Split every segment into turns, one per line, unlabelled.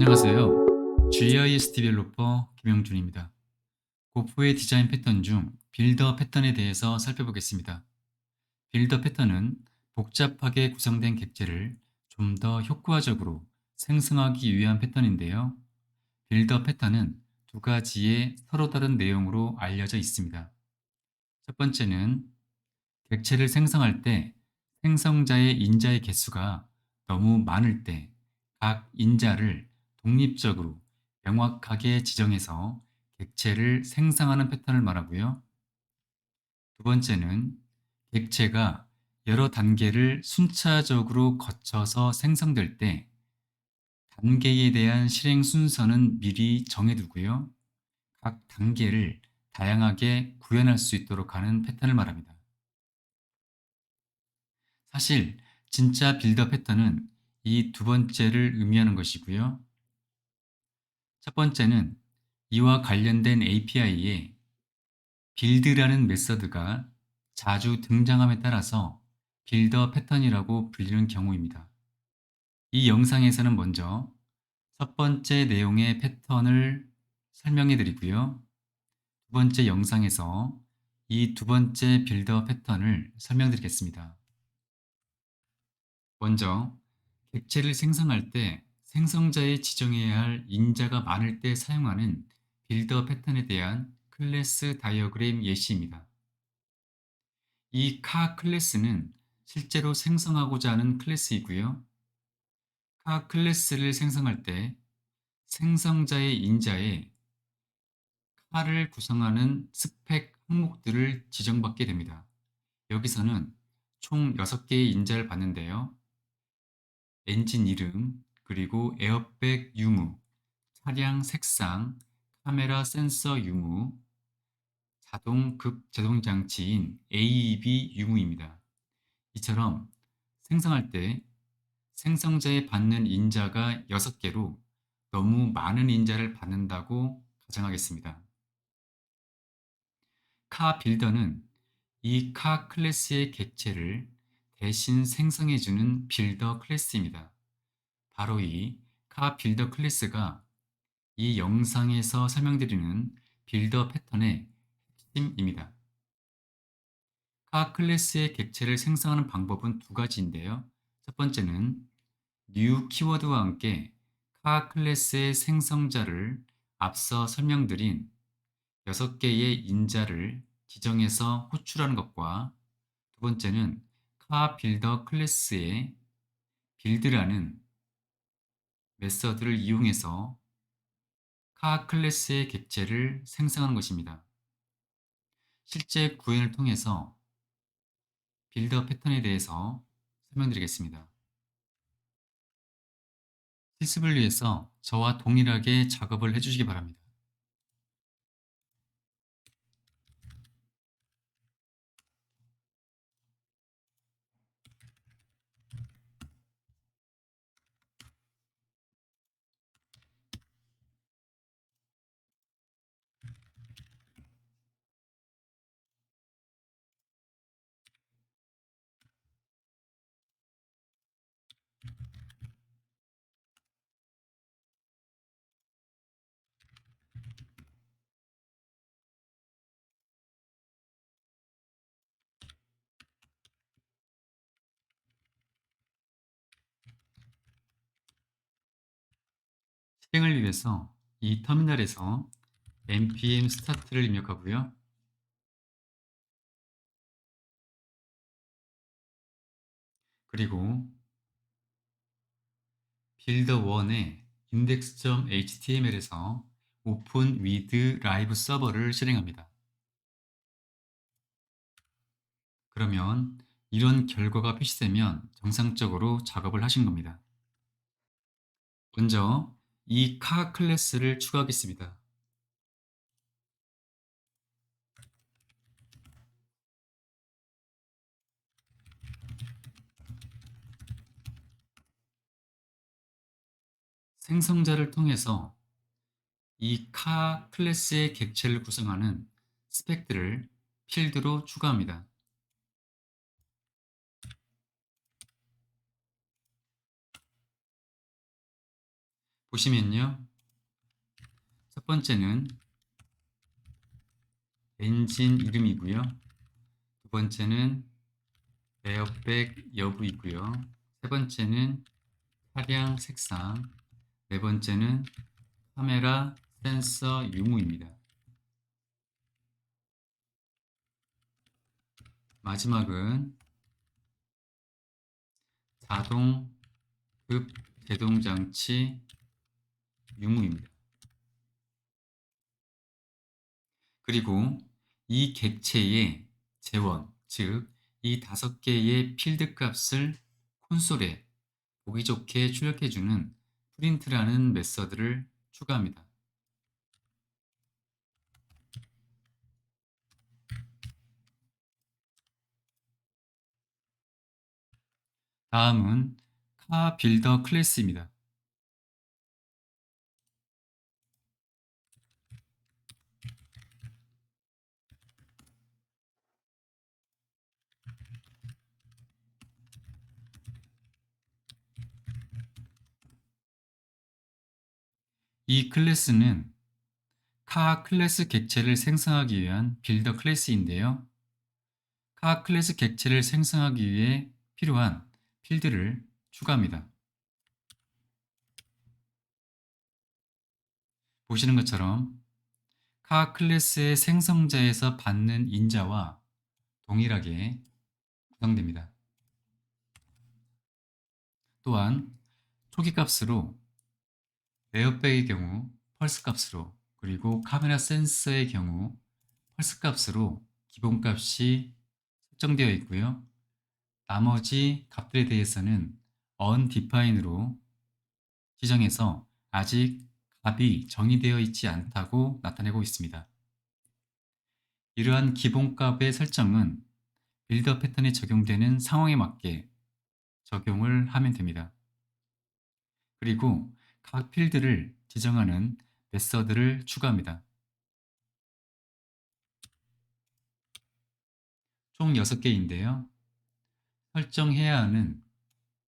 안녕하세요. GIS 디벨로퍼 김영준입니다. 고프의 디자인 패턴 중 빌더 패턴에 대해서 살펴보겠습니다. 빌더 패턴은 복잡하게 구성된 객체를 좀 더 효과적으로 생성하기 위한 패턴인데요. 빌더 패턴은 두 가지의 서로 다른 내용으로 알려져 있습니다. 첫 번째는 객체를 생성할 때 생성자의 인자의 개수가 너무 많을 때 각 인자를 독립적으로 명확하게 지정해서 객체를 생성하는 패턴을 말하고요. 두 번째는 객체가 여러 단계를 순차적으로 거쳐서 생성될 때 단계에 대한 실행 순서는 미리 정해두고요. 각 단계를 다양하게 구현할 수 있도록 하는 패턴을 말합니다. 사실 진짜 빌더 패턴은 이 두 번째를 의미하는 것이고요. 첫 번째는 이와 관련된 API에 빌드라는 메서드가 자주 등장함에 따라서 빌더 패턴이라고 불리는 경우입니다. 이 영상에서는 먼저 첫 번째 내용의 패턴을 설명해 드리고요. 두 번째 영상에서 이 두 번째 빌더 패턴을 설명드리겠습니다. 먼저 객체를 생성할 때 생성자에 지정해야 할 인자가 많을 때 사용하는 빌더 패턴에 대한 클래스 다이어그램 예시입니다. 이 카 클래스는 실제로 생성하고자 하는 클래스이고요. 카 클래스를 생성할 때 생성자의 인자에 카를 구성하는 스펙 항목들을 지정받게 됩니다. 여기서는 총 6개의 인자를 받는데요. 엔진 이름, 그리고 에어백 유무, 차량 색상, 카메라 센서 유무, 자동 급제동 장치인 AEB 유무입니다. 이처럼 생성할 때 생성자에 받는 인자가 6개로 너무 많은 인자를 받는다고 가정하겠습니다. 카 빌더는 이 카 클래스의 객체를 대신 생성해주는 빌더 클래스입니다. 바로 이 카 빌더 클래스가 이 영상에서 설명드리는 빌더 패턴의 핵심입니다. 카 클래스의 객체를 생성하는 방법은 두 가지인데요. 첫 번째는 new 키워드와 함께 카 클래스의 생성자를 앞서 설명드린 6개의 인자를 지정해서 호출하는 것과 두 번째는 카 빌더 클래스의 빌드라는 메서드를 이용해서 카 클래스의 객체를 생성하는 것입니다. 실제 구현을 통해서 빌더 패턴에 대해서 설명드리겠습니다. 실습을 위해서 저와 동일하게 작업을 해주시기 바랍니다. 실행을 위해서 이 터미널에서 npm start를 입력하고요. 그리고 build1의 index.html에서 open with live server를 실행합니다. 그러면 이런 결과가 표시되면 정상적으로 작업을 하신 겁니다. 먼저 이 카 클래스를 추가하겠습니다. 생성자를 통해서 이 카 클래스의 객체를 구성하는 스펙들을 필드로 추가합니다. 보시면요. 첫 번째는 엔진 이름이고요. 두 번째는 에어백 여부이고요. 세 번째는 차량 색상, 네 번째는 카메라 센서 유무입니다. 마지막은 자동 급 제동장치 유무입니다. 그리고 이 객체의 재원, 즉 이 5개의 필드 값을 콘솔에 보기 좋게 출력해주는 프린트라는 메서드를 추가합니다. 다음은 카 빌더 클래스입니다. 이 클래스는 카 클래스 객체를 생성하기 위한 빌더 클래스인데요. 카 클래스 객체를 생성하기 위해 필요한 필드를 추가합니다. 보시는 것처럼 카 클래스의 생성자에서 받는 인자와 동일하게 구성됩니다. 또한 초기 값으로 에어백의 경우 펄스 값으로, 그리고 카메라 센서의 경우 펄스 값으로 기본 값이 설정되어 있고요. 나머지 값들에 대해서는 undefined로 지정해서 아직 값이 정의되어 있지 않다고 나타내고 있습니다. 이러한 기본값의 설정은 빌더 패턴에 적용되는 상황에 맞게 적용을 하면 됩니다. 그리고 각 필드를 지정하는 메서드를 추가합니다. 총 6개인데요. 설정해야 하는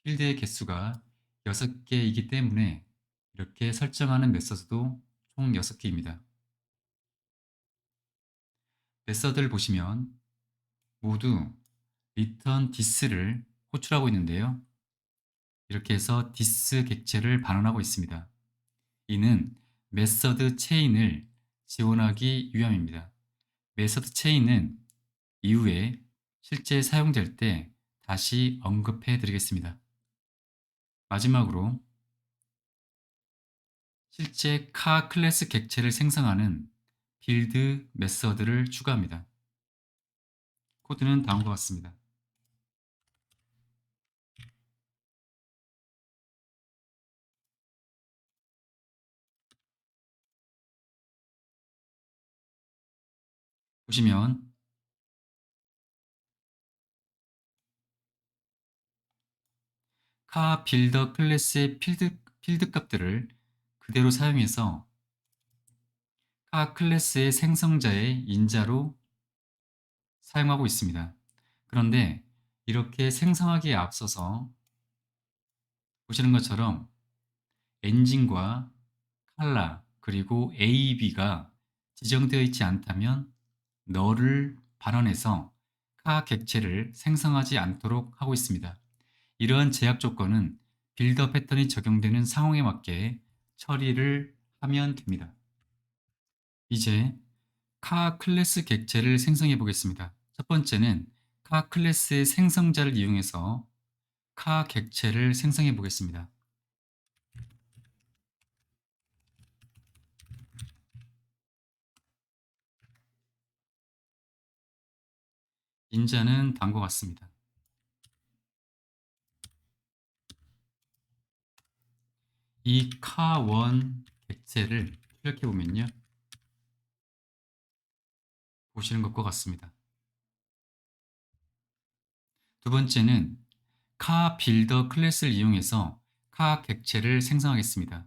필드의 개수가 6개이기 때문에 이렇게 설정하는 메서드도 총 6개입니다. 메서드를 보시면 모두 return this를 호출하고 있는데요. 이렇게 해서 this 객체를 반환하고 있습니다. 이는 메서드 체인을 지원하기 위함입니다. 메서드 체인은 이후에 실제 사용될 때 다시 언급해 드리겠습니다. 마지막으로 실제 카 클래스 객체를 생성하는 빌드 메서드를 추가합니다. 코드는 다음과 같습니다. 보시면 카 빌더 클래스의 필드 값들을 그대로 사용해서 카 클래스의 생성자의 인자로 사용하고 있습니다. 그런데 이렇게 생성하기에 앞서서 보시는 것처럼 엔진과 칼라 그리고 AB가 지정되어 있지 않다면 너를 발언해서 카 객체를 생성하지 않도록 하고 있습니다. 이러한 제약 조건은 빌더 패턴이 적용되는 상황에 맞게 처리를 하면 됩니다. 이제 카 클래스 객체를 생성해 보겠습니다. 첫 번째는 카 클래스의 생성자를 이용해서 카 객체를 생성해 보겠습니다. 인자는 다음과 같습니다. 이 카1 객체를 출력해 보면요. 보시는 것과 같습니다. 두 번째는 카 빌더 클래스를 이용해서 카 객체를 생성하겠습니다.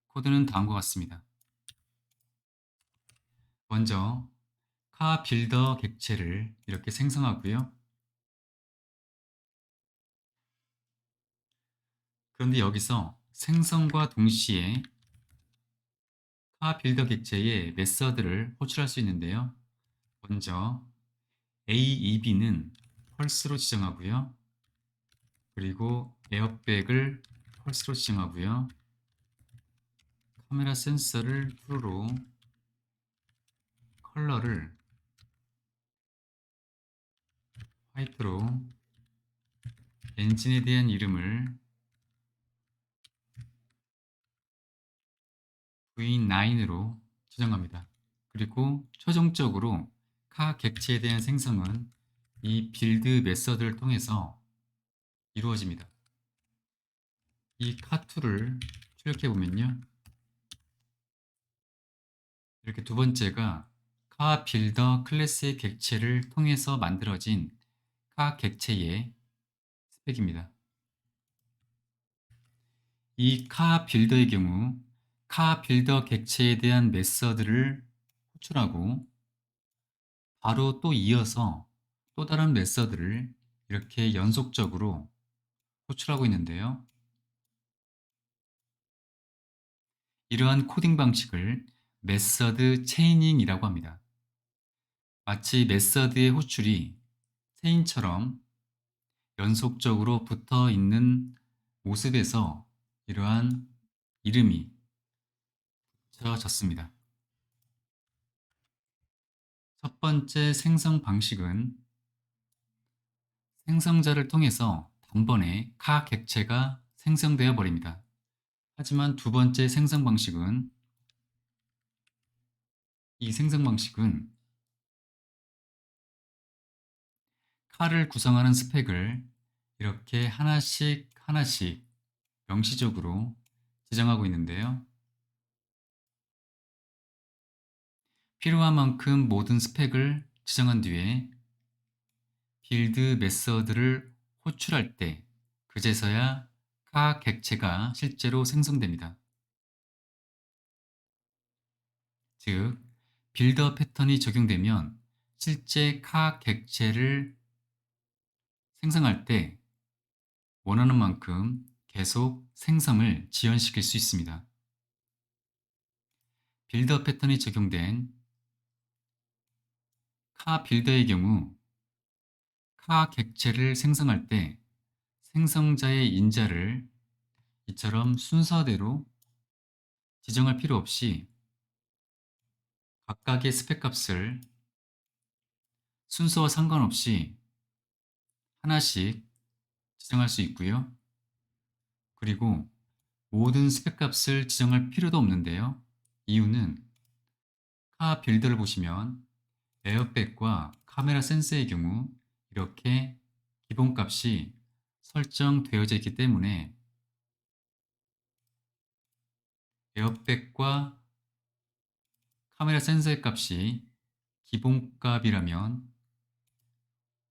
코드는 다음과 같습니다. 먼저 카 빌더 객체를 이렇게 생성하고요. 그런데 여기서 생성과 동시에 카 빌더 객체의 메서드를 호출할 수 있는데요. 먼저 AEB는 펄스로 지정하고요. 그리고 에어백을 펄스로 지정하고요. 카메라 센서를 true로, 컬러를 화이트로, 엔진에 대한 이름을 V9으로 지정합니다. 그리고 최종적으로 카 객체에 대한 생성은 이 빌드 메서드를 통해서 이루어집니다. 이 카2를 출력해 보면요, 이렇게 두 번째가 카 빌더 클래스의 객체를 통해서 만들어진 카 객체의 스펙입니다. 이 카 빌더의 경우 카 빌더 객체에 대한 메서드를 호출하고 바로 또 이어서 또 다른 메서드를 이렇게 연속적으로 호출하고 있는데요. 이러한 코딩 방식을 메서드 체이닝이라고 합니다. 마치 메서드의 호출이 체인처럼 연속적으로 붙어 있는 모습에서 이러한 이름이 붙여졌습니다. 첫 번째 생성 방식은 생성자를 통해서 단번에 카 객체가 생성되어 버립니다. 하지만 두 번째 생성 방식은 카를 구성하는 스펙을 이렇게 하나씩 하나씩 명시적으로 지정하고 있는데요. 필요한 만큼 모든 스펙을 지정한 뒤에 빌드 메서드를 호출할 때 그제서야 카 객체가 실제로 생성됩니다. 즉, 빌더 패턴이 적용되면 실제 카 객체를 생성할 때 원하는 만큼 계속 생성을 지연시킬 수 있습니다. 빌더 패턴이 적용된 카 빌더의 경우 카 객체를 생성할 때 생성자의 인자를 이처럼 순서대로 지정할 필요 없이 각각의 스펙 값을 순서와 상관없이 하나씩 지정할 수 있고요. 그리고 모든 스펙 값을 지정할 필요도 없는데요. 이유는 카 빌더를 보시면 에어백과 카메라 센서의 경우 이렇게 기본값이 설정되어져 있기 때문에 에어백과 카메라 센서의 값이 기본값이라면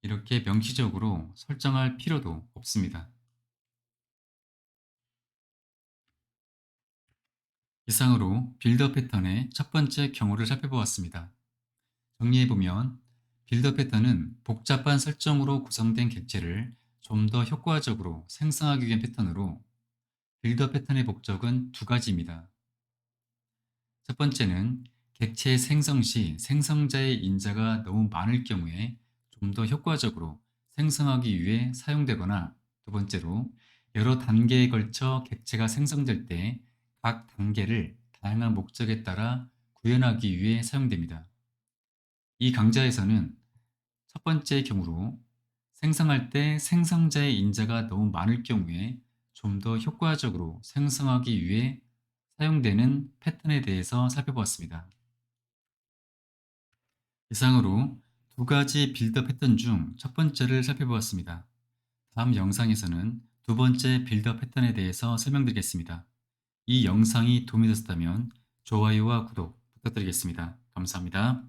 이렇게 명시적으로 설정할 필요도 없습니다. 이상으로 빌더 패턴의 첫 번째 경우를 살펴보았습니다. 정리해보면 빌더 패턴은 복잡한 설정으로 구성된 객체를 좀 더 효과적으로 생성하기 위한 패턴으로 빌더 패턴의 목적은 두 가지입니다. 첫 번째는 객체 생성 시 생성자의 인자가 너무 많을 경우에 좀 더 효과적으로 생성하기 위해 사용되거나, 두 번째로 여러 단계에 걸쳐 객체가 생성될 때 각 단계를 다양한 목적에 따라 구현하기 위해 사용됩니다. 이 강좌에서는 첫 번째 경우로 생성할 때 생성자의 인자가 너무 많을 경우에 좀 더 효과적으로 생성하기 위해 사용되는 패턴에 대해서 살펴보았습니다. 이상으로 두 가지 빌더 패턴 중 첫 번째를 살펴보았습니다. 다음 영상에서는 두 번째 빌더 패턴에 대해서 설명드리겠습니다. 이 영상이 도움이 되셨다면 좋아요와 구독 부탁드리겠습니다. 감사합니다.